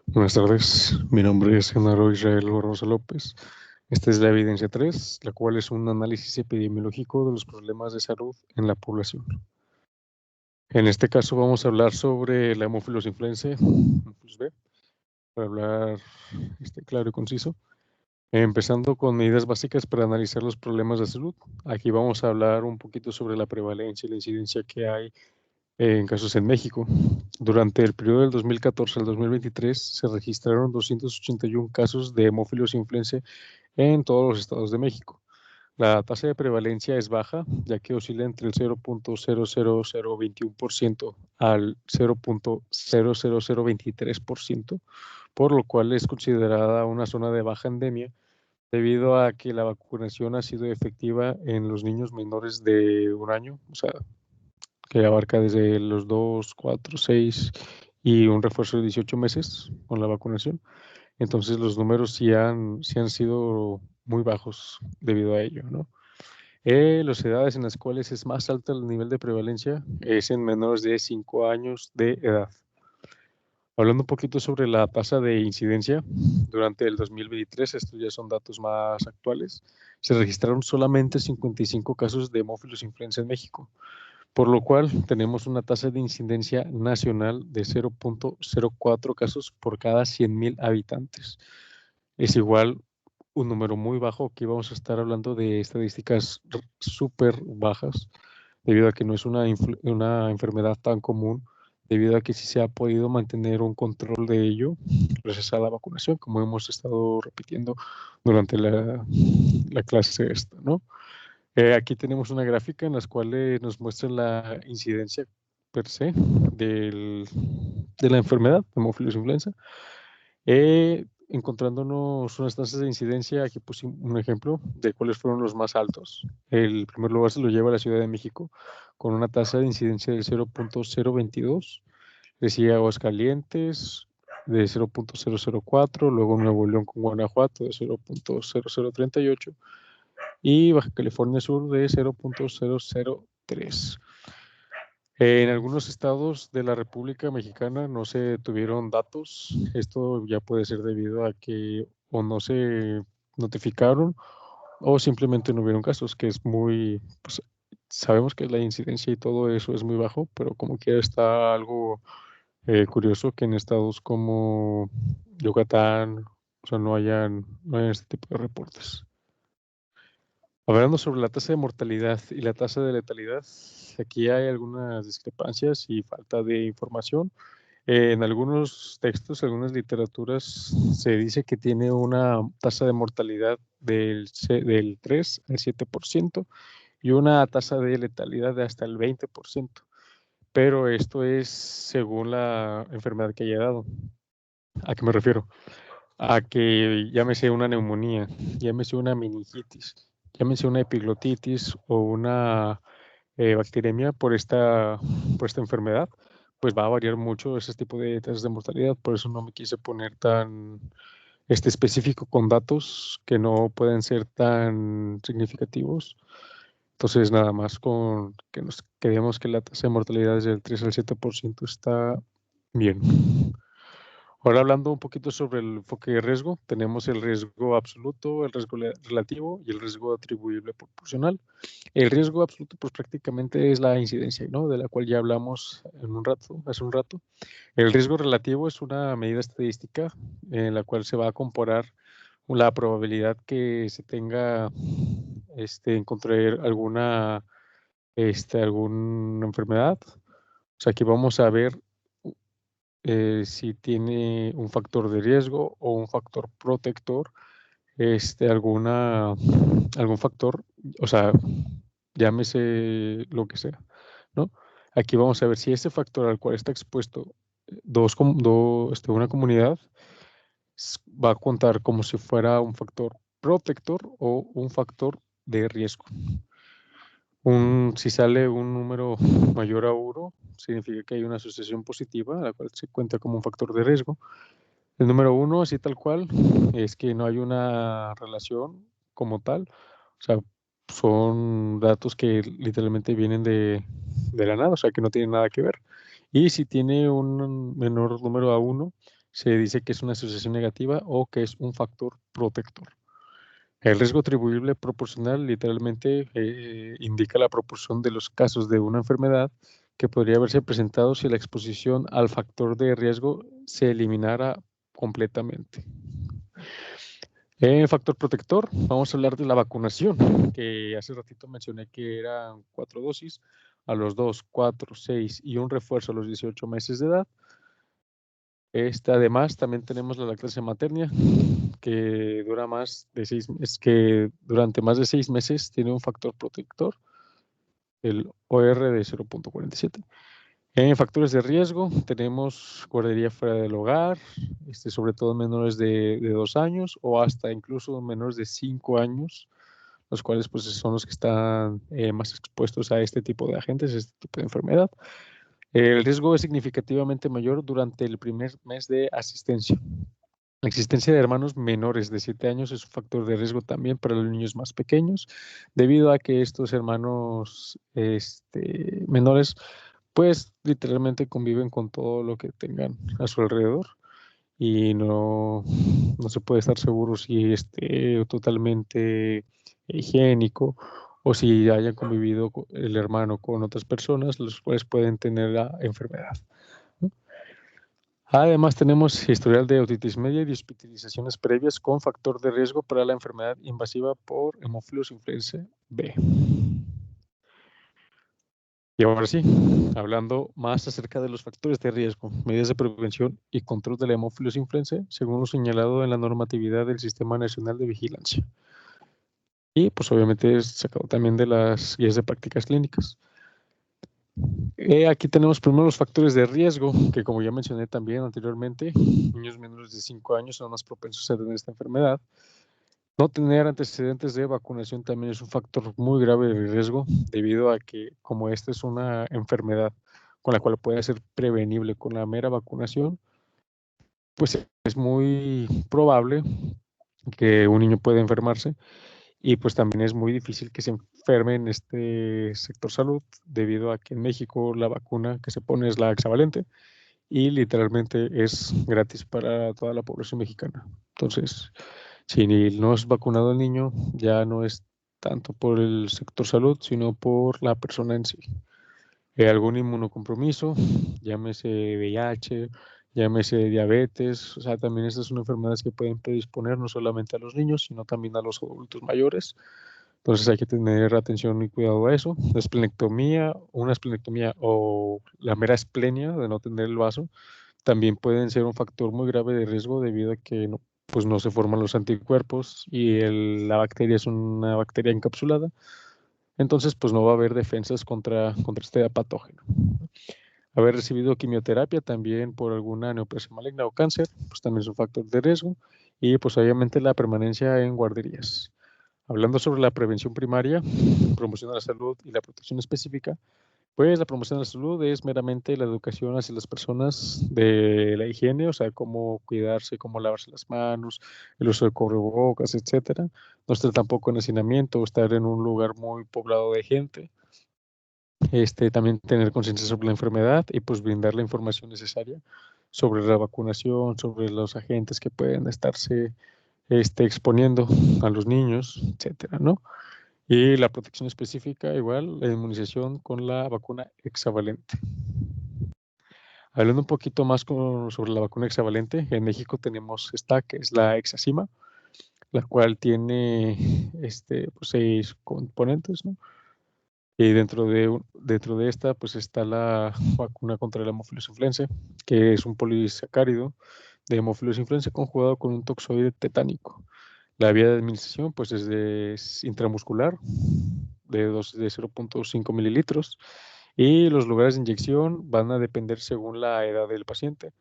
Buenas tardes, mi nombre es Genaro Israel Barbosa López. Esta es la evidencia 3, la cual es un análisis epidemiológico de los problemas de salud en la población. En este caso vamos a hablar sobre la Haemophilus influenzae, Haemophilus B, para hablar claro y conciso. Empezando con medidas básicas para analizar los problemas de salud. Aquí vamos a hablar un poquito sobre la prevalencia y la incidencia que hay en casos en México. Durante el periodo del 2014 al 2023 se registraron 281 casos de hemófilos influenza en todos los estados de México. La tasa de prevalencia es baja, ya que oscila entre el 0.00021% al 0.00023%, por lo cual es considerada una zona de baja endemia debido a que la vacunación ha sido efectiva en los niños menores de un año, o sea, que abarca desde los 2, 4, 6 y un refuerzo de 18 meses con la vacunación. Entonces los números sí han sido muy bajos debido a ello, ¿no? Las edades en las cuales es más alto el nivel de prevalencia es en menores de 5 años de edad. Hablando un poquito sobre la tasa de incidencia, durante el 2023, estos ya son datos más actuales, se registraron solamente 55 casos de hemófilos influenza en México, por lo cual tenemos una tasa de incidencia nacional de 0.04 casos por cada 100,000 habitantes. Es igual un número muy bajo, que vamos a estar hablando de estadísticas súper bajas, debido a que no es una enfermedad tan común, debido a que sí se ha podido mantener un control de ello gracias a la vacunación, como hemos estado repitiendo durante la clase esta, ¿no? Aquí tenemos una gráfica en la cual nos muestra la incidencia per se de la enfermedad, Haemophilus influenza. Encontrándonos unas tasas de incidencia, aquí puse un ejemplo de cuáles fueron los más altos. El primer lugar se lo lleva la Ciudad de México con una tasa de incidencia del 0.022. Le sigue Aguascalientes de 0.004, luego Nuevo León con Guanajuato de 0.0038 y Baja California Sur de 0.003. En algunos estados de la República Mexicana no se tuvieron datos. Esto ya puede ser debido a que o no se notificaron o simplemente no hubieron casos, que es muy, pues, sabemos que la incidencia y todo eso es muy bajo, pero como quiera está algo curioso que en estados como Yucatán, o sea, no hayan este tipo de reportes. Hablando sobre la tasa de mortalidad y la tasa de letalidad, aquí hay algunas discrepancias y falta de información. En algunos textos, algunas literaturas, se dice que tiene una tasa de mortalidad del 3 al 7% y una tasa de letalidad de hasta el 20%. Pero esto es según la enfermedad que haya dado. ¿A qué me refiero? A que llámese una neumonía, llámese una meningitis, llámese una epiglotitis o una bacteremia por esta enfermedad, pues va a variar mucho ese tipo de tasas de mortalidad. Por eso no me quise poner tan específico con datos que no pueden ser tan significativos. Entonces, nada más con que nos quedemos que la tasa de mortalidad es del 3 al 7% está bien. Ahora hablando un poquito sobre el enfoque de riesgo, tenemos el riesgo absoluto, el riesgo relativo y el riesgo atribuible proporcional. El riesgo absoluto, pues prácticamente es la incidencia, ¿no? De la cual ya hablamos hace un rato. El riesgo relativo es una medida estadística en la cual se va a comparar la probabilidad que se tenga en contraer alguna enfermedad. O sea, aquí vamos a ver si tiene un factor de riesgo o un factor protector, algún factor, o sea, llámese lo que sea, ¿no? Aquí vamos a ver si ese factor al cual está expuesto una comunidad va a contar como si fuera un factor protector o un factor de riesgo. Si sale un número mayor a 1, significa que hay una asociación positiva, la cual se cuenta como un factor de riesgo. El número 1, así tal cual, es que no hay una relación como tal. O sea, son datos que literalmente vienen de la nada, o sea, que no tienen nada que ver. Y si tiene un menor número a 1, se dice que es una asociación negativa o que es un factor protector. El riesgo atribuible proporcional literalmente indica la proporción de los casos de una enfermedad que podría haberse presentado si la exposición al factor de riesgo se eliminara completamente. Factor protector, vamos a hablar de la vacunación, que hace ratito mencioné que eran 4 dosis, a los 2, 4, 6 y un refuerzo a los 18 meses de edad. Además, también tenemos la lactancia materna, que dura más de 6 meses, que durante más de 6 meses tiene un factor protector, el OR de 0.47. En factores de riesgo tenemos guardería fuera del hogar, sobre todo menores de 2 años o hasta incluso menores de 5 años, los cuales pues son los que están más expuestos a este tipo de agentes, este tipo de enfermedad. El riesgo es significativamente mayor durante el primer mes de asistencia. La existencia de hermanos menores de 7 años es un factor de riesgo también para los niños más pequeños, debido a que estos hermanos menores, pues literalmente conviven con todo lo que tengan a su alrededor y no se puede estar seguro si esté totalmente higiénico o si haya convivido el hermano con otras personas, los cuales pueden tener la enfermedad. Además, tenemos historial de otitis media y de hospitalizaciones previas con factor de riesgo para la enfermedad invasiva por Haemophilus influenzae B. Y ahora sí, hablando más acerca de los factores de riesgo, medidas de prevención y control de la Haemophilus influenzae, según lo señalado en la normatividad del Sistema Nacional de Vigilancia. Y pues obviamente es sacado también de las guías de prácticas clínicas. Aquí tenemos primero los factores de riesgo, que como ya mencioné también anteriormente, niños menores de 5 años son más propensos a tener esta enfermedad. No tener antecedentes de vacunación también es un factor muy grave de riesgo, debido a que como esta es una enfermedad con la cual puede ser prevenible con la mera vacunación, pues es muy probable que un niño pueda enfermarse y pues también es muy difícil que se enferme en este sector salud, debido a que en México la vacuna que se pone es la hexavalente y literalmente es gratis para toda la población mexicana. Entonces, si no es vacunado el niño, ya no es tanto por el sector salud, sino por la persona en sí. Algún inmunocompromiso, llámese VIH, llámese diabetes, o sea, también estas son enfermedades que pueden predisponer no solamente a los niños, sino también a los adultos mayores. Entonces hay que tener atención y cuidado a eso. La esplenectomía, una esplenectomía o la mera esplenia de no tener el vaso, también pueden ser un factor muy grave de riesgo debido a que pues no se forman los anticuerpos y la bacteria es una bacteria encapsulada. Entonces, pues no va a haber defensas contra este patógeno. Haber recibido quimioterapia también por alguna neoplasia maligna o cáncer, pues también es un factor de riesgo. Y pues obviamente la permanencia en guarderías. Hablando sobre la prevención primaria, promoción de la salud y la protección específica, pues la promoción de la salud es meramente la educación hacia las personas de la higiene, o sea, cómo cuidarse, cómo lavarse las manos, el uso de cubrebocas, etcétera. No estar tampoco en hacinamiento o estar en un lugar muy poblado de gente. También tener conciencia sobre la enfermedad y pues brindar la información necesaria sobre la vacunación, sobre los agentes que pueden estarse exponiendo a los niños, etcétera, ¿no? Y la protección específica, igual, la inmunización con la vacuna hexavalente. Hablando un poquito más sobre la vacuna hexavalente, en México tenemos esta, que es la Hexacima, la cual tiene pues 6 componentes, ¿no? Y dentro de esta, pues está la vacuna contra el Haemophilus influenzae, que es un polisacárido de Haemophilus influenzae conjugado con un toxoide tetánico. La vía de administración, pues es intramuscular, de dosis de 0.5 mililitros, y los lugares de inyección van a depender según la edad del paciente.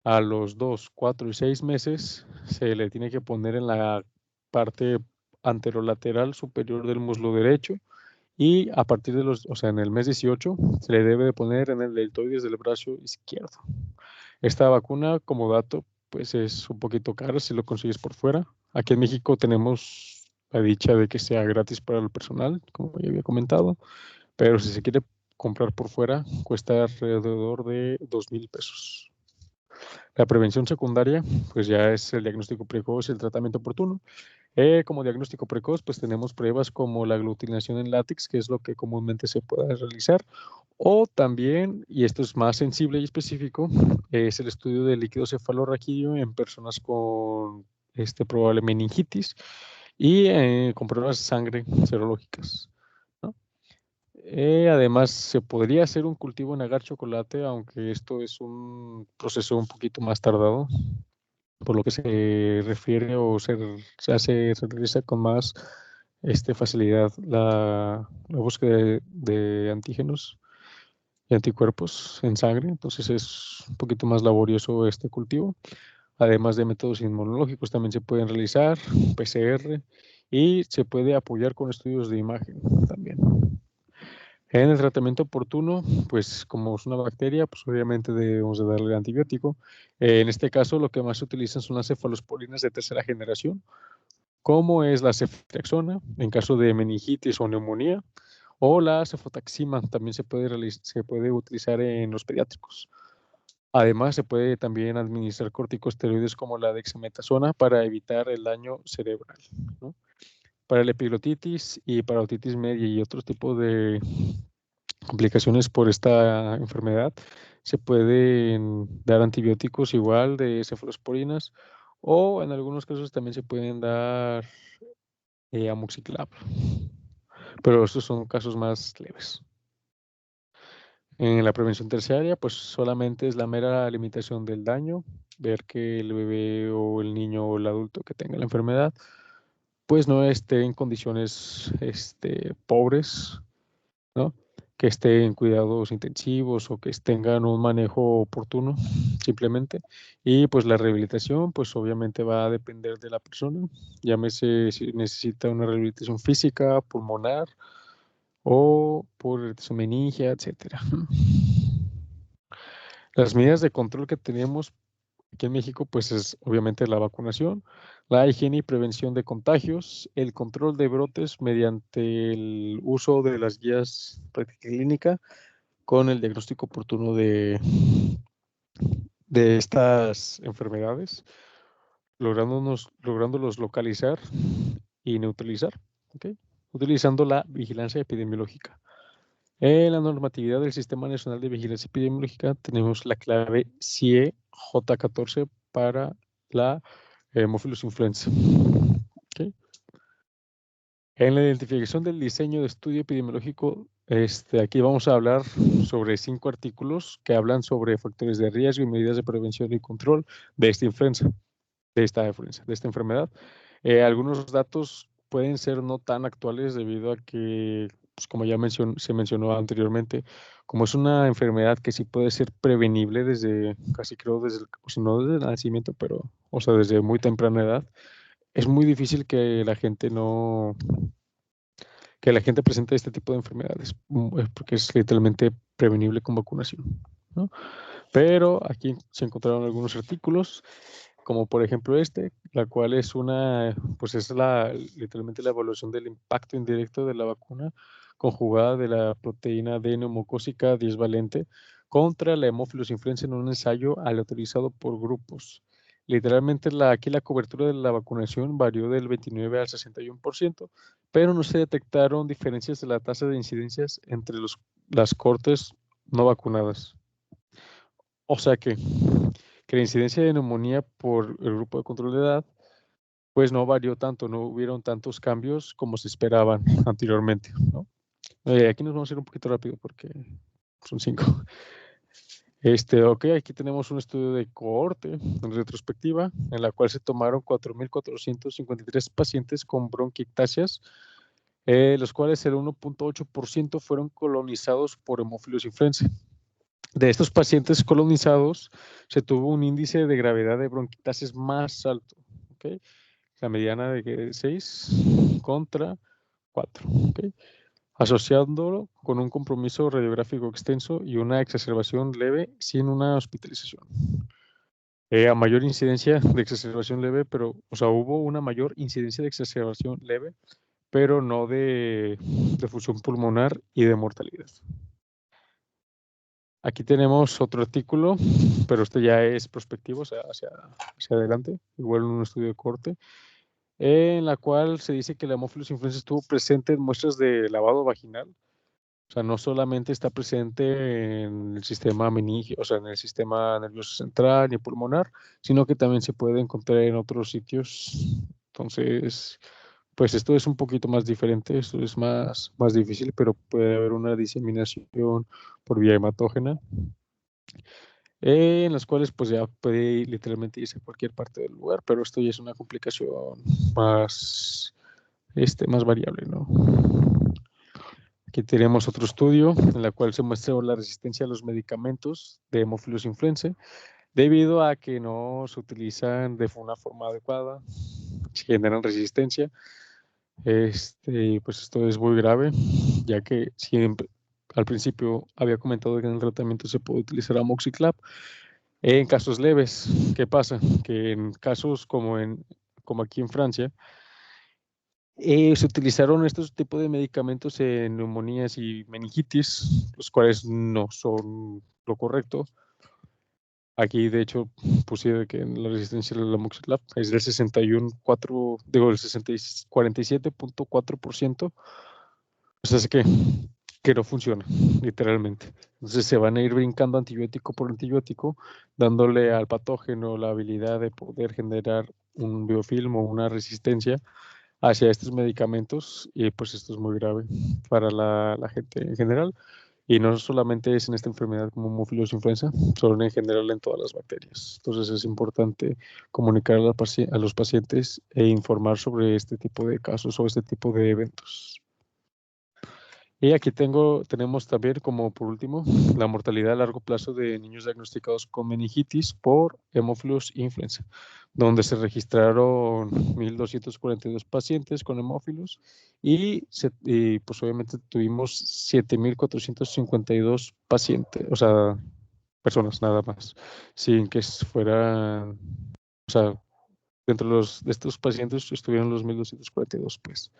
A los 2, 4 y 6 meses se le tiene que poner en la parte anterolateral superior del muslo derecho, y a partir de en el mes 18 se le debe de poner en el deltoides del brazo izquierdo. Esta vacuna, como dato, pues es un poquito cara si lo consigues por fuera. Aquí en México tenemos la dicha de que sea gratis para el personal, como ya había comentado, pero si se quiere comprar por fuera, cuesta alrededor de 2,000 pesos. La prevención secundaria, pues ya es el diagnóstico precoz y el tratamiento oportuno. Como diagnóstico precoz, pues tenemos pruebas como la aglutinación en látex, que es lo que comúnmente se puede realizar, o también, y esto es más sensible y específico, es el estudio del líquido cefalorraquídeo en personas con probable meningitis y con pruebas de sangre serológicas, ¿no? Además, se podría hacer un cultivo en agar chocolate, aunque esto es un proceso un poquito más tardado, por lo que se refiere o se realiza con más facilidad la búsqueda de antígenos y anticuerpos en sangre, entonces es un poquito más laborioso este cultivo. Además de métodos inmunológicos, también se pueden realizar PCR y se puede apoyar con estudios de imagen también. En el tratamiento oportuno, pues como es una bacteria, pues obviamente debemos de darle antibiótico. En este caso, lo que más se utilizan son las cefalosporinas de tercera generación, como es la ceftriaxona, en caso de meningitis o neumonía, o la cefotaxima, también se puede utilizar en los pediátricos. Además, se puede también administrar corticosteroides como la dexametasona para evitar el daño cerebral, ¿no? Para la epiglottitis y para otitis media y otros tipos de complicaciones por esta enfermedad, se pueden dar antibióticos igual de cefalosporinas o en algunos casos también se pueden dar amoxicilab, pero estos son casos más leves. En la prevención terciaria, pues solamente es la mera limitación del daño, ver que el bebé o el niño o el adulto que tenga la enfermedad, pues no esté en condiciones pobres, ¿no? Que esté en cuidados intensivos o que tengan un manejo oportuno, simplemente. Y pues la rehabilitación, pues obviamente va a depender de la persona, llámese si necesita una rehabilitación física, pulmonar o por su meningia, etcétera. Las medidas de control que tenemos aquí en México, pues es obviamente la vacunación, la higiene y prevención de contagios, el control de brotes mediante el uso de las guías práctica clínica con el diagnóstico oportuno de estas enfermedades, lográndolos localizar y neutralizar, ¿okay? Utilizando la vigilancia epidemiológica. En la normatividad del Sistema Nacional de Vigilancia Epidemiológica tenemos la clave CIE J14 para la Haemophilus influenza. ¿Okay? En la identificación del diseño de estudio epidemiológico, aquí vamos a hablar sobre 5 artículos que hablan sobre factores de riesgo y medidas de prevención y control de esta influenza, de esta enfermedad. Algunos datos pueden ser no tan actuales debido a que, pues, como ya se mencionó anteriormente, como es una enfermedad que sí puede ser prevenible desde, casi creo, si no desde el nacimiento, pero, o sea, desde muy temprana edad, es muy difícil que la gente presente este tipo de enfermedades, porque es literalmente prevenible con vacunación, ¿no? Pero aquí se encontraron algunos artículos, como por ejemplo la cual es pues es literalmente la evaluación del impacto indirecto de la vacuna conjugada de la proteína D neumocócica 10 valente contra la Haemophilus influenza en un ensayo aleatorizado por grupos. Literalmente aquí la cobertura de la vacunación varió del 29 al 61%, pero no se detectaron diferencias de la tasa de incidencias entre las cohortes no vacunadas. O sea que la incidencia de neumonía por el grupo de control de edad, pues no varió tanto, no hubieron tantos cambios como se esperaban anteriormente, ¿no? Aquí nos vamos a ir un poquito rápido porque son 5. Ok, aquí tenemos un estudio de cohorte en retrospectiva, en la cual se tomaron 4.453 pacientes con bronquiectasias, los cuales el 1.8% fueron colonizados por Haemophilus influenza. De estos pacientes colonizados, se tuvo un índice de gravedad de bronquiectasis más alto, ¿okay? La mediana de 6 contra 4, ¿okay? Asociándolo con un compromiso radiográfico extenso y una exacerbación leve sin una hospitalización. A mayor incidencia de exacerbación leve, pero, o sea, hubo una mayor incidencia de exacerbación leve, pero no de función pulmonar y de mortalidad. Aquí tenemos otro artículo, pero este ya es prospectivo, o sea, hacia adelante, igual un estudio de corte, en la cual se dice que la Haemophilus influenza estuvo presente en muestras de lavado vaginal. O sea, no solamente está presente en el sistema meningio, o sea, en el sistema nervioso central y pulmonar, sino que también se puede encontrar en otros sitios. Entonces, pues esto es un poquito más diferente, esto es más difícil, pero puede haber una diseminación por vía hematógena, en las cuales pues ya puede literalmente irse a cualquier parte del lugar, pero esto ya es una complicación más, más variable, ¿no? Aquí tenemos otro estudio en el cual se muestra la resistencia a los medicamentos de Haemophilus influenzae debido a que no se utilizan de una forma adecuada, se generan resistencia. Pues esto es muy grave, ya que siempre al principio había comentado que en el tratamiento se puede utilizar amoxiclav en casos leves. ¿Qué pasa? Que en casos como aquí en Francia, se utilizaron estos tipos de medicamentos en neumonías y meningitis, los cuales no son lo correcto. Aquí, de hecho, puse que la resistencia al amoxiclav es del 61,4, digo, el 47,4%. O sea, es que no funciona, literalmente. Entonces se van a ir brincando antibiótico por antibiótico, dándole al patógeno la habilidad de poder generar un biofilm o una resistencia hacia estos medicamentos, y pues esto es muy grave para la gente en general, y no solamente es en esta enfermedad como Haemophilus influenza, sino en general en todas las bacterias. Entonces es importante comunicar a los pacientes e informar sobre este tipo de casos o este tipo de eventos. Y aquí tenemos también como por último la mortalidad a largo plazo de niños diagnosticados con meningitis por Haemophilus influenza, donde se registraron 1,242 pacientes con hemófilos y pues obviamente tuvimos 7,452 pacientes, o sea, personas nada más, sin que fueran, o sea, dentro de estos pacientes estuvieron los 1,242, pues.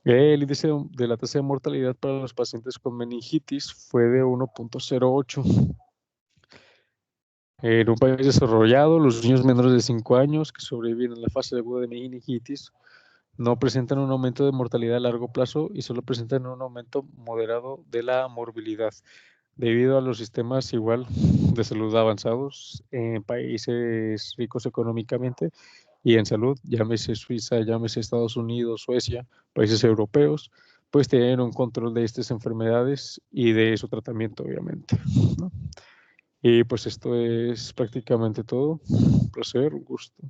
El índice de la tasa de mortalidad para los pacientes con meningitis fue de 1,08. En un país desarrollado, los niños menores de 5 años que sobreviven a la fase aguda de meningitis no presentan un aumento de mortalidad a largo plazo y solo presentan un aumento moderado de la morbilidad, debido a los sistemas igual de salud avanzados en países ricos económicamente y en salud, llámese Suiza, llámese Estados Unidos, Suecia, países europeos, pues tienen un control de estas enfermedades y de su tratamiento, obviamente, ¿no? Y pues esto es prácticamente todo. Un placer, un gusto.